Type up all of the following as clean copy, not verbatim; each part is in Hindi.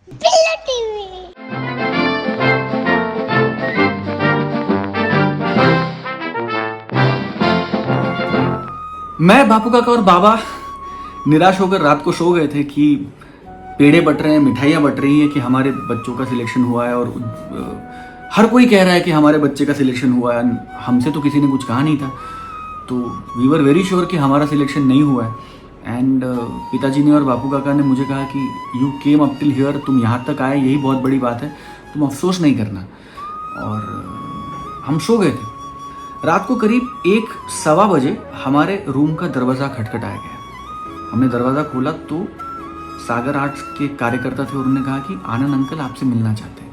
Pillow TV. मैं, बापू काका और बाबा निराश होकर रात को सो गए थे कि पेड़े बट रहे हैं, मिठाइयाँ बट रही हैं कि हमारे बच्चों का सिलेक्शन हुआ है और हर कोई कह रहा है कि हमारे बच्चे का सिलेक्शन हुआ है। हमसे तो किसी ने कुछ कहा नहीं था, तो वी वर वेरी श्योर कि हमारा सिलेक्शन नहीं हुआ है। एंड पिताजी ने और बापू काका ने मुझे कहा कि you came up till here, तुम यहाँ तक आए यही बहुत बड़ी बात है, तुम अफसोस नहीं करना। और हम सो गए थे। रात को करीब 1-1:15 बजे हमारे रूम का दरवाज़ा खटखटाया गया। हमने दरवाज़ा खोला तो सागर आर्ट्स के कार्यकर्ता थे और उन्होंने कहा कि आनंद अंकल आपसे मिलना चाहते हैं।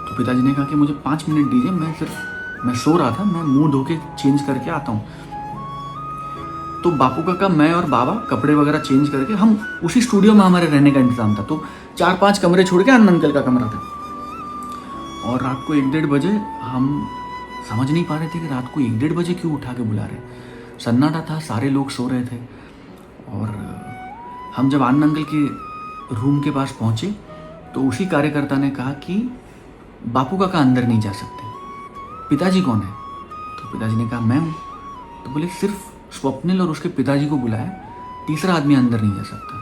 तो पिताजी ने कहा कि मुझे 5 मिनट दीजिए, मैं सो रहा था, मैं मुंह धो के चेंज करके आता हूँ। तो बापू काका, मैं और बाबा कपड़े वगैरह चेंज करके, हम उसी स्टूडियो में हमारे रहने का इंतजाम था, तो 4-5 कमरे छोड़ के आनंद अंकल का कमरा था। और रात को 1-1:30 बजे हम समझ नहीं पा रहे थे कि रात को 1-1:30 बजे क्यों उठा के बुला रहे। सन्नाटा था, सारे लोग सो रहे थे। और हम जब आनंद अंकल के रूम के पास पहुंचे तो उसी कार्यकर्ता ने कहा कि बापू काका अंदर नहीं जा सकते, पिताजी कौन है? तो पिताजी ने कहा मैं हूँ। तो बोले सिर्फ स्वप्निल और उसके पिताजी को बुलाया, तीसरा आदमी अंदर नहीं जा सकता।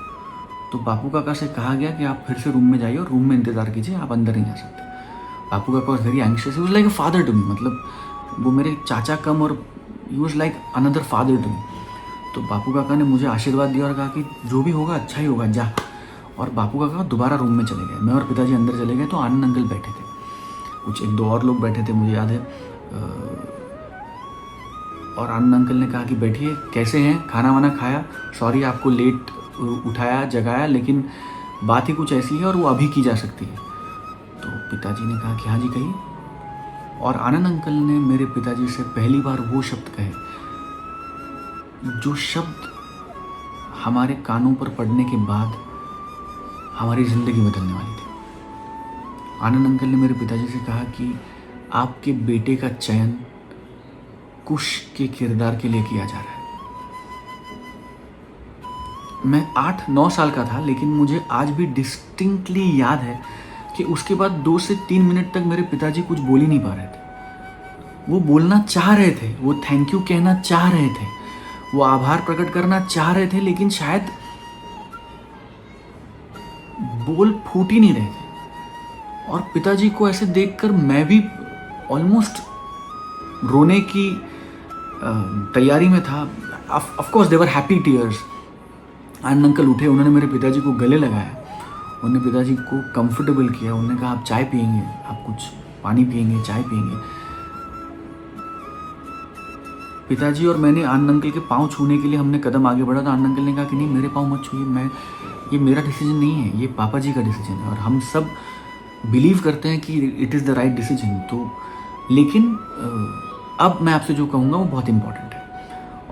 तो बापू काका से कहा गया कि आप फिर से रूम में जाइए और रूम में इंतज़ार कीजिए, आप अंदर नहीं जा सकते। Bapu Kaka was very anxious, he was like a father to me, मतलब वो मेरे चाचा कम और he was like another father to me. तो बापू काका ने मुझे आशीर्वाद दिया और कहा कि जो भी होगा अच्छा ही होगा, जा। और बापू काका दोबारा रूम में चले गए। मैं और पिताजी अंदर चले गए तो आनंद अंकल बैठे थे, कुछ 1-2 और लोग बैठे थे, मुझे याद है। और आनंद अंकल ने कहा कि बैठिए, कैसे हैं, खाना वाना खाया, सॉरी आपको लेट उठाया जगाया, लेकिन बात ही कुछ ऐसी है और वो अभी की जा सकती है। तो पिताजी ने कहा कि हाँ जी कहिए। और आनंद अंकल ने मेरे पिताजी से पहली बार वो शब्द कहे जो शब्द हमारे कानों पर पड़ने के बाद हमारी ज़िंदगी बदलने वाली थी। आनंद अंकल ने मेरे पिताजी से कहा कि आपके बेटे का चयन कुश के किरदार के लिए किया जा रहा है। मैं 8-9 साल का था, लेकिन मुझे आज भी डिस्टिंक्टली याद है कि उसके बाद 2 से 3 मिनट तक मेरे पिताजी कुछ बोल ही नहीं पा रहे थे। वो बोलना चाह रहे थे, वो थैंक यू कहना चाह रहे थे, वो आभार प्रकट करना चाह रहे थे, लेकिन शायद बोल फूट ही नहीं रहे थे। और पिताजी को ऐसे देखकर मैं भी ऑलमोस्ट रोने की तैयारी में था। Of course they were happy tears. Anand uncle उठे, उन्होंने मेरे पिताजी को गले लगाया, उन्होंने पिताजी को कंफर्टेबल किया, उन्होंने कहा आप चाय पियेंगे, आप कुछ पानी पियेंगे, चाय पियेंगे। पिताजी और मैंने आनंद अंकल के पाँव छूने के लिए हमने कदम आगे बढ़ा तो आनंद अंकल ने कहा कि नहीं मेरे पाँव मत छूइए, ये मेरा डिसीजन नहीं है, ये पापा जी का डिसीजन है और हम सब बिलीव करते हैं कि it is the right decision. तो लेकिन अब मैं आपसे जो कहूँगा वो बहुत इंपॉर्टेंट है।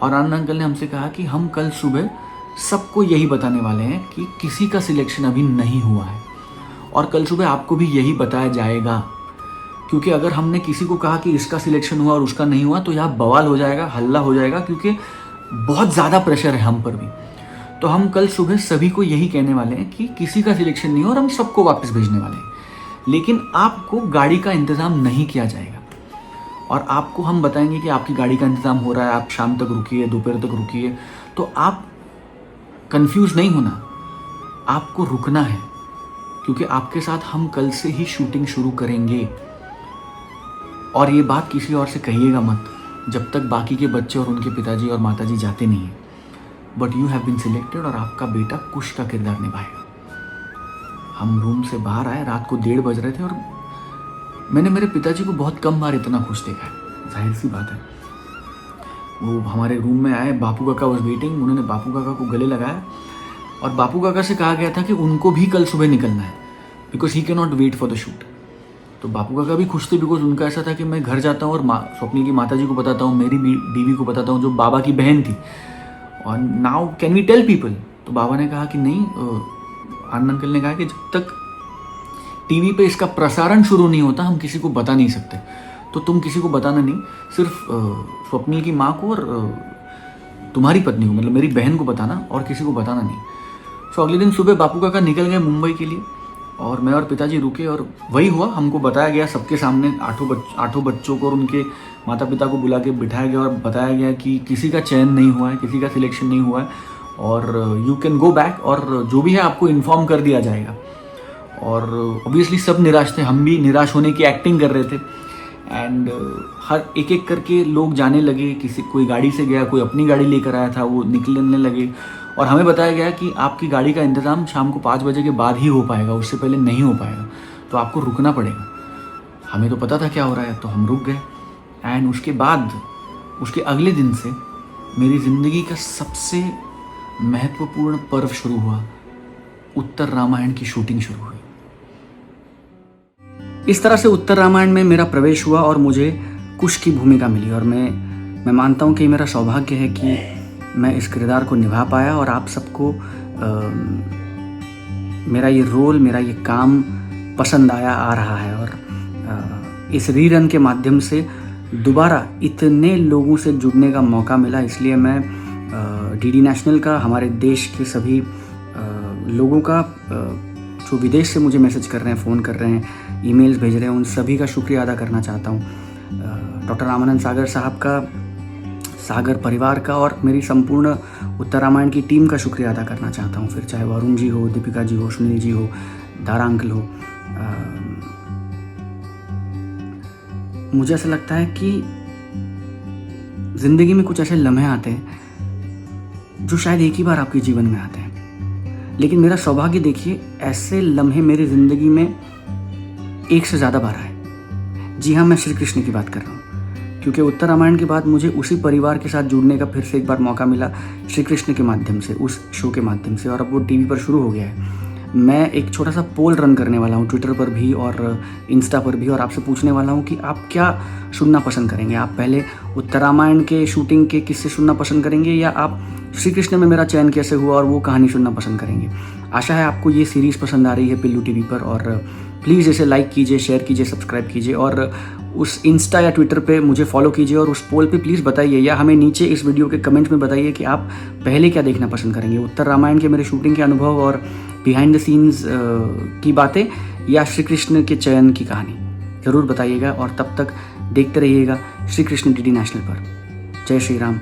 और आनंद अंकल ने हमसे कहा कि हम कल सुबह सबको यही बताने वाले हैं कि किसी का सिलेक्शन अभी नहीं हुआ है और कल सुबह आपको भी यही बताया जाएगा, क्योंकि अगर हमने किसी को कहा कि इसका सिलेक्शन हुआ और उसका नहीं हुआ तो यहाँ बवाल हो जाएगा, हल्ला हो जाएगा, क्योंकि बहुत ज़्यादा प्रेशर है हम पर भी। तो हम कल सुबह सभी को यही कहने वाले हैं कि किसी का सिलेक्शन नहीं हुआ और हम सबको वापस भेजने वाले हैं, लेकिन आपको गाड़ी का इंतज़ाम नहीं किया जाएगा और आपको हम बताएंगे कि आपकी गाड़ी का इंतज़ाम हो रहा है, आप शाम तक रुकिए, दोपहर तक रुकिए। तो आप कंफ्यूज नहीं होना, आपको रुकना है, क्योंकि आपके साथ हम कल से ही शूटिंग शुरू करेंगे। और ये बात किसी और से कहिएगा मत जब तक बाकी के बच्चे और उनके पिताजी और माताजी जाते नहीं हैं। But you have been selected और आपका बेटा कुश का किरदार निभाएगा। हम रूम से बाहर आए, रात को 1:30 बज रहे थे और मैंने मेरे पिताजी को बहुत कम बार इतना खुश देखा है, जाहिर सी बात है। वो हमारे रूम में आए, बापू काका वॉज वेटिंग, उन्होंने बापू काका को गले लगाया और बापू काका से कहा गया था कि उनको भी कल सुबह निकलना है because he can not wait for the shoot. तो बापू काका भी खुश थे बिकॉज उनका ऐसा था कि मैं घर जाता हूँ और स्वप्निल की माताजी को बताता हूँ, मेरी बीवी को बताता हूँ जो बाबा की बहन थी, और now can we tell people. तो बाबा ने कहा कि नहीं, आनंद अंकल ने कहा कि जब तक टीवी पे इसका प्रसारण शुरू नहीं होता हम किसी को बता नहीं सकते, तो तुम किसी को बताना नहीं, सिर्फ स्वप्निल की माँ को और तुम्हारी पत्नी को, मतलब मेरी बहन को बताना और किसी को बताना नहीं। तो अगले दिन सुबह बापू काका निकल गए मुंबई के लिए और मैं और पिताजी रुके और वही हुआ। हमको बताया गया सबके सामने, आठों बच्चों को और उनके माता पिता को बुला के बिठाया गया और बताया गया कि किसी का चयन नहीं हुआ है, किसी का सिलेक्शन नहीं हुआ है और यू कैन गो बैक और जो भी है आपको इन्फॉर्म कर दिया जाएगा। और ऑब्वियसली सब निराश थे, हम भी निराश होने की एक्टिंग कर रहे थे। एंड हर एक एक करके लोग जाने लगे, कोई गाड़ी से गया, कोई अपनी गाड़ी लेकर आया था, वो निकलने लगे और हमें बताया गया कि आपकी गाड़ी का इंतज़ाम शाम को 5 बजे के बाद ही हो पाएगा, उससे पहले नहीं हो पाएगा, तो आपको रुकना पड़ेगा। हमें तो पता था क्या हो रहा है, तो हम रुक गए। एंड उसके बाद उसके अगले दिन से मेरी ज़िंदगी का सबसे महत्वपूर्ण पर्व शुरू हुआ। उत्तर रामायण की शूटिंग शुरू हुई। इस तरह से उत्तर रामायण में मेरा प्रवेश हुआ और मुझे कुश की भूमिका मिली और मैं मानता हूँ कि मेरा सौभाग्य है कि मैं इस किरदार को निभा पाया और आप सबको मेरा ये रोल, मेरा ये काम पसंद आ रहा है। और इस रीरन के माध्यम से दोबारा इतने लोगों से जुड़ने का मौका मिला, इसलिए मैं डीडी नेशनल का, हमारे देश के सभी लोगों का, जो विदेश से मुझे मैसेज कर रहे हैं, फ़ोन कर रहे हैं, ईमेल्स भेज रहे हैं, उन सभी का शुक्रिया अदा करना चाहता हूँ। डॉक्टर रामानंद सागर साहब का, सागर परिवार का और मेरी संपूर्ण उत्तर रामायण की टीम का शुक्रिया अदा करना चाहता हूँ। फिर चाहे वरुण जी हो, दीपिका जी हो, सुनील जी हो, दारा अंकल हो। मुझे ऐसा लगता है कि ज़िंदगी में कुछ ऐसे लम्हे आते हैं जो शायद एक ही बार आपके जीवन में आते हैं, लेकिन मेरा सौभाग्य देखिए, ऐसे लम्हे मेरी ज़िंदगी में एक से ज़्यादा बार आए। जी हाँ, मैं श्री कृष्ण की बात कर रहा हूँ, क्योंकि उत्तर रामायण के बाद मुझे उसी परिवार के साथ जुड़ने का फिर से एक बार मौका मिला श्री कृष्ण के माध्यम से, उस शो के माध्यम से, और अब वो टीवी पर शुरू हो गया है। मैं एक छोटा सा पोल रन करने वाला हूँ ट्विटर पर भी और इंस्टा पर भी, और आपसे पूछने वाला हूँ कि आप क्या सुनना पसंद करेंगे। आप पहले उत्तर रामायण के शूटिंग के किस्से सुनना पसंद करेंगे या आप श्री कृष्ण में मेरा चयन कैसे हुआ और वो कहानी सुनना पसंद करेंगे। आशा है आपको ये सीरीज़ पसंद आ रही है पिल्लू टीवी पर, और प्लीज़ इसे लाइक कीजिए, शेयर कीजिए, सब्सक्राइब कीजिए और उस इंस्टा या ट्विटर पे मुझे फॉलो कीजिए और उस पोल पे प्लीज़ बताइए या हमें नीचे इस वीडियो के कमेंट में बताइए कि आप पहले क्या देखना पसंद करेंगे, उत्तर रामायण के मेरे शूटिंग के अनुभव और बिहाइंड द सीन्स की बातें या श्री कृष्ण के चयन की कहानी। ज़रूर बताइएगा और तब तक देखते रहिएगा श्री कृष्ण डीडी नेशनल पर। जय श्री राम।